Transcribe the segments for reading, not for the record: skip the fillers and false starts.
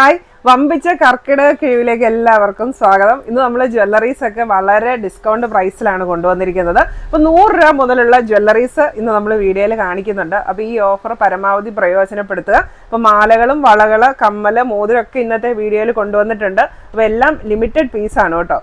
Hi, വമ്പിച്ച കർക്കിടക കിഴിവിലേക്ക് എല്ലാവർക്കും സ്വാഗതം. ഇന്ന് നമ്മൾ ജ്വല്ലറീസ് ഒക്കെ വളരെ ഡിസ്കൗണ്ട് പ്രൈസിലാണ് കൊണ്ടുവന്നിരിക്കുന്നത്. അപ്പോൾ 100 രൂപ മുതലുള്ള ജ്വല്ലറീസ് ഇന്ന് നമ്മൾ വീഡിയോയിൽ കാണിക്കുന്നുണ്ട്. അപ്പോൾ ഈ ഓഫർ പരമാവധി പ്രയോജനപ്പെടുത്തുക. അപ്പോൾ മാലകളും വളകള് കമ്മല് മോതിരമൊക്കെ ഇന്നത്തെ വീഡിയോയിൽ കൊണ്ടുവന്നിട്ടുണ്ട്. അപ്പോൾ എല്ലാം ലിമിറ്റഡ് പീസാണ് കേട്ടോ.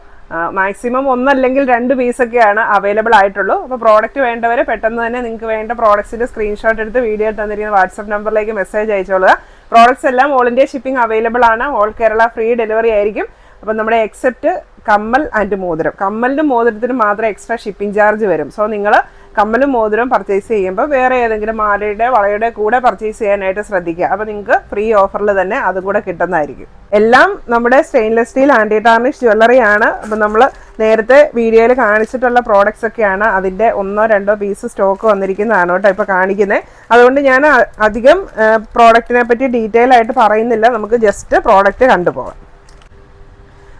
മാക്സിമം ഒന്നല്ലെങ്കിൽ 2 പീസൊക്കെയാണ് അവൈലബിൾ ആയിട്ടുള്ളൂ. അപ്പോൾ പ്രോഡക്റ്റ് വേണ്ടവർ പെട്ടെന്ന് തന്നെ നിങ്ങൾക്ക് വേണ്ട പ്രോഡക്റ്റ്സിൻ്റെ സ്ക്രീൻഷോട്ട് എടുത്ത് വീഡിയോയിൽ തന്നിരിക്കുന്ന വാട്സപ്പ് നമ്പറിലേക്ക് മെസ്സേജ് അയച്ചോളുക. പ്രോഡക്റ്റ്സ് എല്ലാം ഓൾ ഇന്ത്യ ഷിപ്പിംഗ് അവൈലബിൾ ആണ്. ഓൾ കേരള ഫ്രീ ഡെലിവറി ആയിരിക്കും. അപ്പം നമ്മുടെ എക്സെപ്റ്റ് കമ്മൽ ആൻഡ് മോതിരം, കമ്മലിനും മോതിരത്തിനും മാത്രം എക്സ്ട്രാ ഷിപ്പിംഗ് ചാർജ് വരും. സോ നിങ്ങൾ കമ്മലും മോതിരം പർച്ചേസ് ചെയ്യുമ്പോൾ വേറെ ഏതെങ്കിലും മാലയുടെ വളയുടെ കൂടെ പർച്ചേസ് ചെയ്യാനായിട്ട് ശ്രദ്ധിക്കുക. അപ്പോൾ നിങ്ങൾക്ക് ഫ്രീ ഓഫറിൽ തന്നെ അതും കൂടെ കിട്ടുന്നതായിരിക്കും. എല്ലാം നമ്മുടെ stainless steel anti tarnish jewellery ആണ്. അപ്പം നമ്മൾ നേരത്തെ വീഡിയോയിൽ കാണിച്ചിട്ടുള്ള പ്രോഡക്റ്റ്സ് ഒക്കെയാണ്. അതിൻ്റെ 1-2 പീസ് സ്റ്റോക്ക് വന്നിരിക്കുന്നതാണ് കേട്ടോ ഇപ്പോൾ കാണിക്കുന്നത്. അതുകൊണ്ട് ഞാൻ അധികം പ്രോഡക്റ്റിനെ പറ്റി ഡീറ്റെയിൽ ആയിട്ട് പറയുന്നില്ല. നമുക്ക് ജസ്റ്റ് പ്രോഡക്റ്റ് കണ്ടുപോകാം.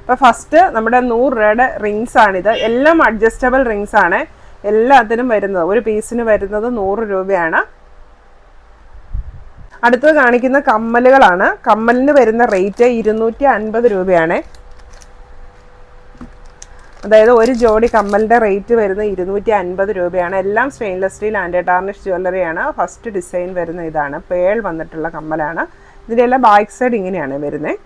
അപ്പോൾ ഫസ്റ്റ് നമ്മുടെ 100 രൂപയുടെ റിങ്സ് ആണിത്. എല്ലാം അഡ്ജസ്റ്റബിൾ റിങ്സ് ആണ്. എല്ലാത്തിനും വരുന്നത് ഒരു പീസിന് വരുന്നത് 100 രൂപയാണ്. അടുത്തത് കാണിക്കുന്ന കമ്മലുകളാണ്. കമ്മലിന് വരുന്ന റേറ്റ് 250 രൂപയാണ്. അതായത് ഒരു ജോഡി കമ്മലിൻ്റെ റേറ്റ് വരുന്നത് 250 രൂപയാണ്. എല്ലാം സ്റ്റെയിൻലെസ് സ്റ്റീൽ ആൻറ്റി ടാർണിഷ് ജ്വല്ലറിയാണ്. ഫസ്റ്റ് ഡിസൈൻ വരുന്ന ഇതാണ്, പേൾ വന്നിട്ടുള്ള കമ്മലാണ്. ഇതിൻ്റെ എല്ലാം ബാക്ക് സൈഡ് ഇങ്ങനെയാണ് വരുന്നത്.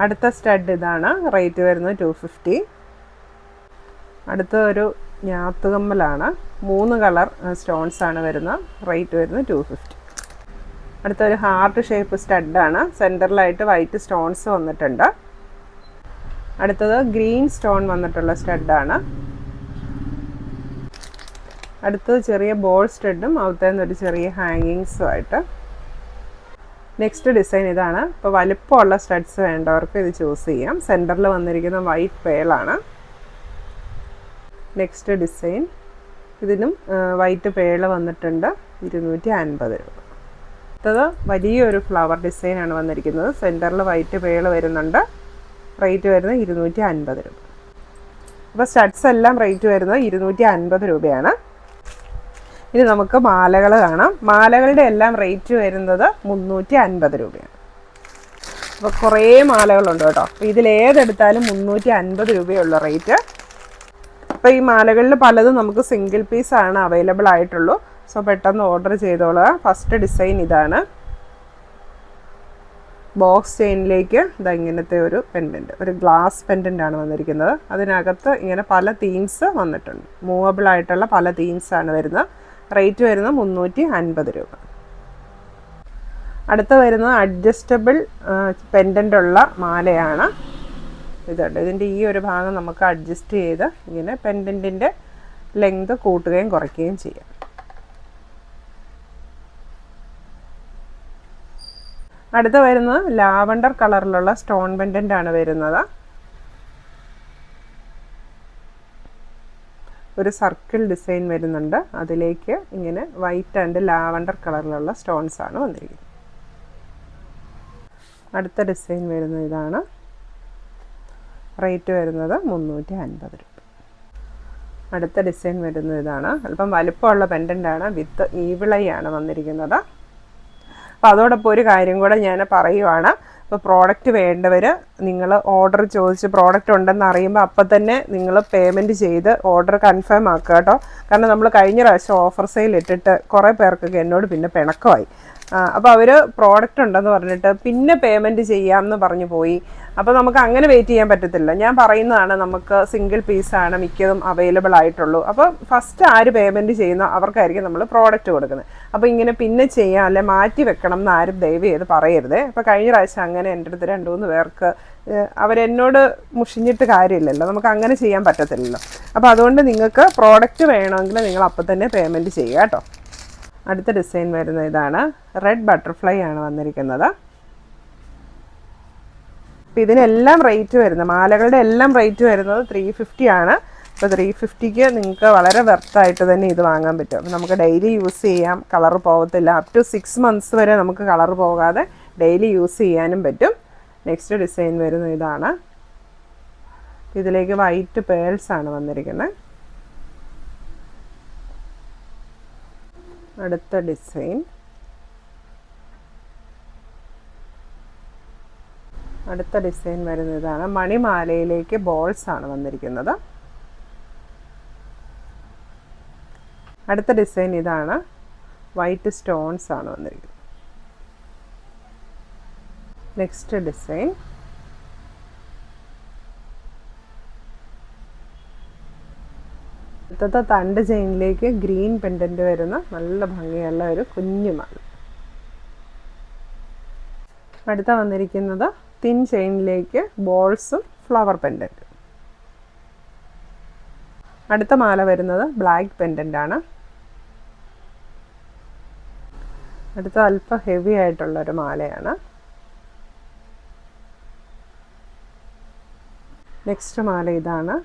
അടുത്ത സ്റ്റഡ് ഇതാണ്, റേറ്റ് വരുന്നത് 250. അടുത്ത ഒരു ഞാത്തുകമ്മലാണ്, 3 കളർ സ്റ്റോൺസ് ആണ് വരുന്നത്, റേറ്റ് വരുന്നത് 250. അടുത്തൊരു ഹാർട്ട് ഷേപ്പ് സ്റ്റഡാണ്, സെൻറ്ററിലായിട്ട് വൈറ്റ് സ്റ്റോൺസ് വന്നിട്ടുണ്ട്. അടുത്തത് ഗ്രീൻ സ്റ്റോൺ വന്നിട്ടുള്ള സ്റ്റഡാണ്. അടുത്തത് ചെറിയ ബോൾ സ്റ്റഡും അവിടുത്തെ ഒരു ചെറിയ ഹാങ്ങിങ്സുമായിട്ട്. നെക്സ്റ്റ് ഡിസൈൻ ഇതാണ്. ഇപ്പോൾ വലുപ്പമുള്ള സ്റ്റഡ്സ് വേണ്ടവർക്ക് ഇത് ചൂസ് ചെയ്യാം. സെൻറ്ററിൽ വന്നിരിക്കുന്ന വൈറ്റ് പേളാണ്. നെക്സ്റ്റ് ഡിസൈൻ, ഇതിനും വൈറ്റ് പേള് വന്നിട്ടുണ്ട്, 250 രൂപ. അടുത്തത് വലിയൊരു ഫ്ലവർ ഡിസൈനാണ് വന്നിരിക്കുന്നത്. സെൻറ്ററിൽ വൈറ്റ് പേള് വരുന്നുണ്ട്, റേറ്റ് വരുന്നത് 250 രൂപ. അപ്പോൾ സ്റ്റഡ്സ് എല്ലാം റേറ്റ് വരുന്നത് 250 രൂപയാണ്. ഇനി നമുക്ക് മാലകൾ കാണാം. മാലകളുടെ എല്ലാം റേറ്റ് വരുന്നത് 350 രൂപയാണ്. അപ്പോൾ കുറേ മാലകളുണ്ട് കേട്ടോ. അപ്പോൾ ഇതിലേതെടുത്താലും 350 രൂപയുള്ള റേറ്റ്. അപ്പോൾ ഈ മാലകളിൽ പലതും നമുക്ക് സിംഗിൾ പീസാണ് അവൈലബിൾ ആയിട്ടുള്ളൂ. സോ പെട്ടെന്ന് ഓർഡർ ചെയ്തോളുക. ഫസ്റ്റ് ഡിസൈൻ ഇതാണ്, ബോക്സ് ചെയിനിലേക്ക് ഇങ്ങനത്തെ ഒരു പെൻഡൻറ്റ്, ഒരു ഗ്ലാസ് പെൻഡൻ്റ് ആണ് വന്നിരിക്കുന്നത്. അതിനകത്ത് ഇങ്ങനെ പല തീംസ് വന്നിട്ടുണ്ട്. മൂവബിൾ ആയിട്ടുള്ള പല തീംസാണ് വരുന്നത്. റേറ്റ് വരുന്നത് 350 രൂപ. അടുത്ത വരുന്നത് അഡ്ജസ്റ്റബിൾ പെൻഡൻ്റ് ഉള്ള മാലയാണ്. ഇതുണ്ട്, ഇതിൻ്റെ ഈ ഒരു ഭാഗം നമുക്ക് അഡ്ജസ്റ്റ് ചെയ്ത് ഇങ്ങനെ പെൻഡൻറ്റിൻ്റെ ലെങ്ത് കൂട്ടുകയും കുറയ്ക്കുകയും ചെയ്യാം. അടുത്ത വരുന്നത് ലാവണ്ടർ കളറിലുള്ള സ്റ്റോൺ പെൻഡൻ്റ് ആണ് വരുന്നത്. ഒരു സർക്കിൾ ഡിസൈൻ വരുന്നുണ്ട്, അതിലേക്ക് ഇങ്ങനെ വൈറ്റ് ആൻഡ് ലാവണ്ടർ കളറിലുള്ള സ്റ്റോൺസ് ആണ് വന്നിരിക്കുന്നത്. അടുത്ത ഡിസൈൻ വരുന്നത് ഇതാണ്, റേറ്റ് വരുന്നത് 350 രൂപ. അടുത്ത ഡിസൈൻ വരുന്നത് ഇതാണ്, അല്പം വലുപ്പമുള്ള പെൻഡൻ്റാണ്, വിത്ത് ഈവിളൈ ആണ് വന്നിരിക്കുന്നത്. അപ്പോൾ അതോടൊപ്പം ഒരു കാര്യം കൂടെ ഞാൻ പറയുവാണ്. ഇപ്പോൾ പ്രോഡക്റ്റ് വേണ്ടവർ നിങ്ങൾ ഓർഡർ ചോദിച്ച് പ്രോഡക്റ്റ് ഉണ്ടെന്ന് അറിയുമ്പോൾ അപ്പം തന്നെ നിങ്ങൾ പേയ്മെൻറ്റ് ചെയ്ത് ഓർഡർ കൺഫേം ആക്കുക കേട്ടോ. കാരണം നമ്മൾ കഴിഞ്ഞ പ്രാവശ്യം ഓഫർ സെയിൽ ഇട്ടിട്ട് കുറേ പേർക്കൊക്കെ എന്നോട് പിന്നെ പിണക്കമായി. അപ്പോൾ അവർ പ്രോഡക്റ്റ് ഉണ്ടെന്ന് പറഞ്ഞിട്ട് പിന്നെ പേയ്മെൻറ്റ് ചെയ്യാമെന്ന് പറഞ്ഞു പോയി. അപ്പോൾ നമുക്ക് അങ്ങനെ വെയിറ്റ് ചെയ്യാൻ പറ്റത്തില്ല. ഞാൻ പറയുന്നതാണ്, നമുക്ക് സിംഗിൾ പീസാണ് മിക്കതും അവൈലബിൾ ആയിട്ടുള്ളൂ. അപ്പോൾ ഫസ്റ്റ് ആര് പേയ്മെൻറ്റ് ചെയ്യുന്നോ അവർക്കായിരിക്കും നമ്മൾ പ്രോഡക്റ്റ് കൊടുക്കുന്നത്. അപ്പോൾ ഇങ്ങനെ പിന്നെ ചെയ്യാം അല്ലെ മാറ്റി വെക്കണം എന്ന് ആരും ദയവ് ചെയ്ത് പറയരുത്. അപ്പോൾ കഴിഞ്ഞ പ്രാവശ്യം അങ്ങനെ എൻ്റെ അടുത്ത് 2-3 പേർക്ക് അവരെന്നോട് മുഷിഞ്ഞിട്ട് കാര്യമില്ലല്ലോ, നമുക്ക് അങ്ങനെ ചെയ്യാൻ പറ്റത്തില്ലല്ലോ. അപ്പോൾ അതുകൊണ്ട് നിങ്ങൾക്ക് പ്രോഡക്റ്റ് വേണമെങ്കിൽ നിങ്ങൾ അപ്പം തന്നെ പേയ്മെൻറ്റ് ചെയ്യുക കേട്ടോ. അടുത്ത ഡിസൈൻ വരുന്നത് ഇതാണ്, റെഡ് ബട്ടർഫ്ലൈ ആണ് വന്നിരിക്കുന്നത്. അപ്പോൾ ഇതിനെല്ലാം റേറ്റ് വരുന്നത്, മാലകളുടെ എല്ലാം റേറ്റ് വരുന്നത് 350 ആണ്. അപ്പോൾ 350ക്ക് നിങ്ങൾക്ക് വളരെ വെർത്തായിട്ട് തന്നെ ഇത് വാങ്ങാൻ പറ്റും. അപ്പോൾ നമുക്ക് ഡെയിലി യൂസ് ചെയ്യാം, കളർ പോകത്തില്ല. അപ് ടു 6 months വരെ നമുക്ക് കളർ പോകാതെ ഡെയിലി യൂസ് ചെയ്യാനും പറ്റും. നെക്സ്റ്റ് ഡിസൈൻ വരുന്നത് ഇതാണ്, ഇതിലേക്ക് വൈറ്റ് പേൾസ് ആണ് വന്നിരിക്കുന്നത്. അടുത്ത ഡിസൈൻ അടുത്ത ഡിസൈൻ വരുന്നത് ഇതാണ്. മണിമാലയിലേക്ക് ബോൾസ് ആണ് വന്നിരിക്കുന്നത്. അടുത്ത ഡിസൈൻ ഇതാണ്. വൈറ്റ് സ്റ്റോൺസ് ആണ് വന്നിരിക്കുന്നത്. നെക്സ്റ്റ് ഡിസൈൻ അടുത്തത് തണ്ട് ചെയിനിലേക്ക് ഗ്രീൻ പെൻഡൻറ്റ് വരുന്ന നല്ല ഭംഗിയുള്ള ഒരു കുഞ്ഞു മാല. അടുത്ത വന്നിരിക്കുന്നത് തിൻ ചെയിനിലേക്ക് ബോൾസും ഫ്ലവർ പെൻഡൻറ്റ്. അടുത്ത മാല വരുന്നത് ബ്ലാക്ക് പെൻഡൻ്റ് ആണ്. അടുത്ത അല്പം ഹെവി ആയിട്ടുള്ളൊരു മാലയാണ്. നെക്സ്റ്റ് മാല ഇതാണ്.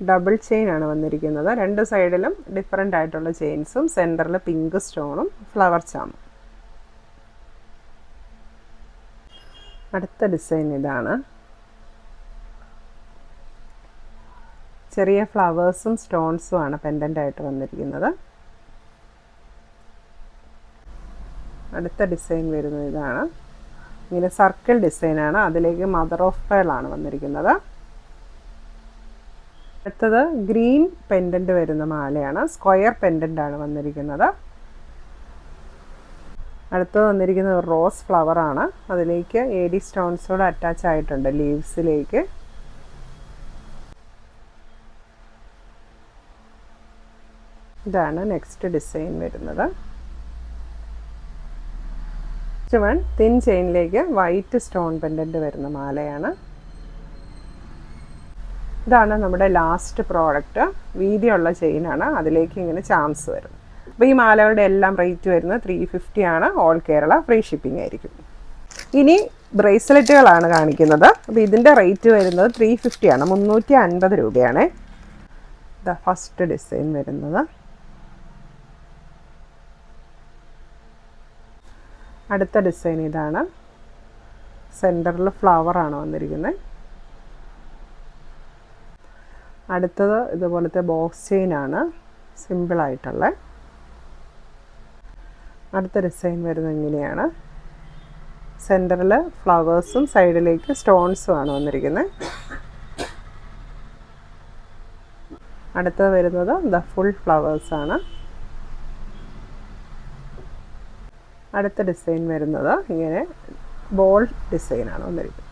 ഡബിൾ ചെയിൻ ആണ് വന്നിരിക്കുന്നത്. രണ്ട് സൈഡിലും ഡിഫറെൻ്റ് ആയിട്ടുള്ള ചെയിൻസും സെൻറ്ററിൽ പിങ്ക് സ്റ്റോണും ഫ്ലവർ ചാമും. അടുത്ത ഡിസൈൻ ഇതാണ്. ചെറിയ ഫ്ലവേഴ്സും സ്റ്റോൺസും ആണ് പെൻഡൻ്റ് ആയിട്ട് വന്നിരിക്കുന്നത്. അടുത്ത ഡിസൈൻ വരുന്നത് ഇതാണ്. ഇങ്ങനെ സർക്കിൾ ഡിസൈനാണ്. അതിലേക്ക് മദർ ഓഫ് പേൾ ആണ് വന്നിരിക്കുന്നത്. അടുത്തത് ഗ്രീൻ പെൻഡൻ്റ് വരുന്ന മാലയാണ്. സ്ക്വയർ പെൻഡൻ്റ് ആണ് വന്നിരിക്കുന്നത്. അടുത്തത് വന്നിരിക്കുന്നത് റോസ് ഫ്ലവർ ആണ്. അതിലേക്ക് AD സ്റ്റോൺസോട് അറ്റാച്ച് ആയിട്ടുണ്ട് ലീവ്സിലേക്ക്. ഇതാണ് നെക്സ്റ്റ് ഡിസൈൻ വരുന്നത്. നെക്സ്റ്റ് വൺ തിൻ ചെയിനിലേക്ക് വൈറ്റ് സ്റ്റോൺ പെൻഡൻ്റ് വരുന്ന മാലയാണ്. ഇതാണ് നമ്മുടെ ലാസ്റ്റ് പ്രോഡക്റ്റ്. വീതിയുള്ള ചെയിനാണ്. അതിലേക്ക് ഇങ്ങനെ ചാംസ് വരും. അപ്പോൾ ഈ മാലകളുടെ എല്ലാം റേറ്റ് വരുന്നത് 350 ആണ്. ഓൾ കേരള ഫ്രീ ഷിപ്പിംഗ് ആയിരിക്കും. ഇനി ബ്രേസ്ലെറ്റുകളാണ് കാണിക്കുന്നത്. അപ്പോൾ ഇതിൻ്റെ റേറ്റ് വരുന്നത് 350 ആണ്. 350 രൂപയാണ്. ഇതാ ഫസ്റ്റ് ഡിസൈൻ വരുന്നത്. അടുത്ത ഡിസൈൻ ഇതാണ്. സെൻറ്ററിൽ ഫ്ലവർ ആണ് വന്നിരിക്കുന്നത്. അടുത്തത് ഇതുപോലത്തെ ബോക്സ് ചെയിൻ ആണ്, സിമ്പിളായിട്ടുള്ള. അടുത്ത ഡിസൈൻ വരുന്നത് ഇങ്ങനെയാണ്. സെൻറ്ററിൽ ഫ്ലവേഴ്സും സൈഡിലേക്ക് സ്റ്റോൺസും ആണ് വന്നിരിക്കുന്നത്. അടുത്തത് വരുന്നത് ദ ഫുൾ ഫ്ലവേഴ്സാണ്. അടുത്ത ഡിസൈൻ വരുന്നത് ഇങ്ങനെ ബോൾ ഡിസൈനാണ് വന്നിരിക്കുന്നത്.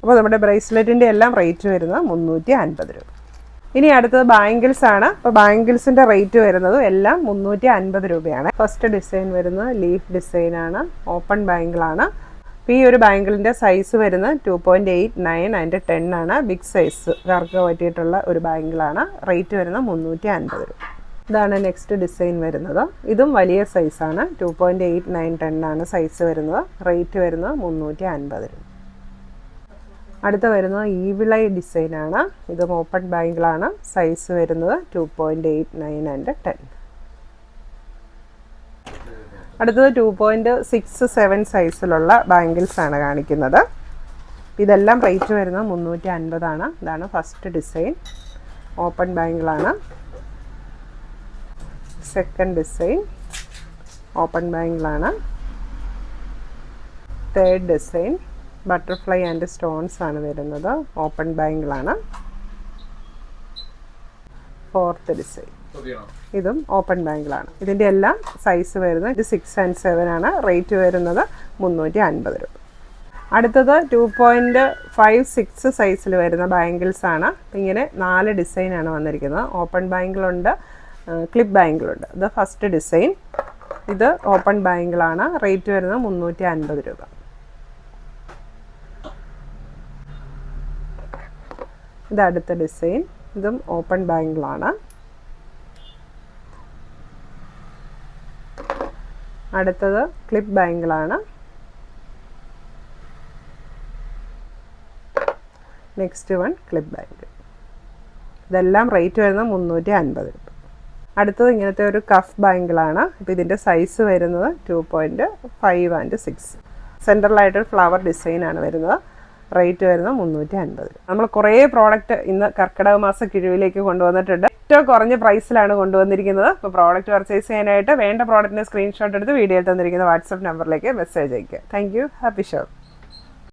അപ്പോൾ നമ്മുടെ ബ്രേസ്ലെറ്റിൻ്റെ എല്ലാം റേറ്റ് വരുന്നത് 350 രൂപ. ഇനി അടുത്തത് ബാംഗിൾസ് ആണ്. അപ്പോൾ ബാംഗിൾസിൻ്റെ റേറ്റ് വരുന്നത് എല്ലാം 350 രൂപയാണ്. ഫസ്റ്റ് ഡിസൈൻ വരുന്നത് ലീഫ് ഡിസൈനാണ്. ഓപ്പൺ ബാംഗിളാണ്. അപ്പോൾ ഈ ഒരു ബാംഗിളിൻ്റെ സൈസ് വരുന്നത് 2.8, 9 ആൻഡ് 10 ആണ്. ബിഗ് സൈസ് കറക്ക പറ്റിയിട്ടുള്ള ഒരു ബാംഗിളാണ്. റേറ്റ് വരുന്നത് 350 രൂപ. ഇതാണ് നെക്സ്റ്റ് ഡിസൈൻ വരുന്നത്. ഇതും വലിയ സൈസാണ്. 2.8, 9, 10 ആണ് സൈസ് വരുന്നത്. റേറ്റ് വരുന്നത് 350 രൂപ. അടുത്ത വരുന്നത് ഈവിളൈ ഡിസൈനാണ്. ഇതും ഓപ്പൺ ബാംഗിളാണ്. സൈസ് വരുന്നത് 2.8, 9 ആൻഡ് 10. അടുത്തത് 2.6, 7 സൈസിലുള്ള ബാംഗിൾസ് ആണ് കാണിക്കുന്നത്. ഇതെല്ലാം റേറ്റ് വരുന്നത് 350 ആണ്. ഇതാണ് ഫസ്റ്റ് ഡിസൈൻ. ഓപ്പൺ ബാംഗിളാണ്. സെക്കൻഡ് ഡിസൈൻ ഓപ്പൺ ബാംഗിളാണ്. Third design butterfly and stones ആണ് വരുന്നത്. ഓപ്പൺ ബാംഗിളാണ്. ഫോർത്ത് ഡിസൈൻ ഇതും ഓപ്പൺ ബാംഗിളാണ്. ഇതിൻ്റെ എല്ലാം സൈസ് വരുന്നത് ഇത് 6 and 7 ആണ്. റേറ്റ് വരുന്നത് 350 രൂപ. അടുത്തത് 2.5, 6 സൈസിൽ വരുന്ന ബാംഗിൾസ് ആണ്. ഇങ്ങനെ 4 ഡിസൈനാണ് വന്നിരിക്കുന്നത്. ഓപ്പൺ ബാംഗിളുണ്ട്, ക്ലിപ്പ് ബാംഗിളുണ്ട്. ഇത് ഫസ്റ്റ് ഡിസൈൻ. ഇത് ഓപ്പൺ ബാംഗിളാണ്. റേറ്റ് വരുന്നത് 350 രൂപ. ഇത് അടുത്ത ഡിസൈൻ. ഇതും ഓപ്പൺ ബാംഗിളാണ്. അടുത്തത് ക്ലിപ്പ് ബാംഗിളാണ്. Next one clip bangle. ഇതെല്ലാം റേറ്റ് വരുന്നത് 350 രൂപ. അടുത്തത് ഇങ്ങനത്തെ ഒരു കഫ് ബാംഗിളാണ്. അപ്പോൾ ഇതിൻ്റെ സൈസ് വരുന്നത് 2.5 and 6. സെൻറ്ററിലായിട്ടൊരു ഫ്ലവർ ഡിസൈനാണ് വരുന്നത്. റേറ്റ് വരുന്നത് 350. നമ്മൾ കുറേ പ്രോഡക്റ്റ് ഇന്ന് കർക്കിടക മാസ കിഴിവിലേക്ക് കൊണ്ടുവന്നിട്ടുണ്ട്. ഏറ്റവും കുറഞ്ഞ പ്രൈസിലാണ് കൊണ്ടുവന്നിരിക്കുന്നത്. അപ്പോൾ പ്രോഡക്റ്റ് പർച്ചേസ് ചെയ്യാനായിട്ട് വേണ്ട പ്രോഡക്റ്റിൻ്റെ സ്ക്രീൻഷോട്ട് എടുത്ത് വീഡിയോയിൽ തന്നിരിക്കുന്ന വാട്സപ്പ് നമ്പറിലേക്ക് മെസ്സേജ് അയയ്ക്കുക. Thank you. Happy show.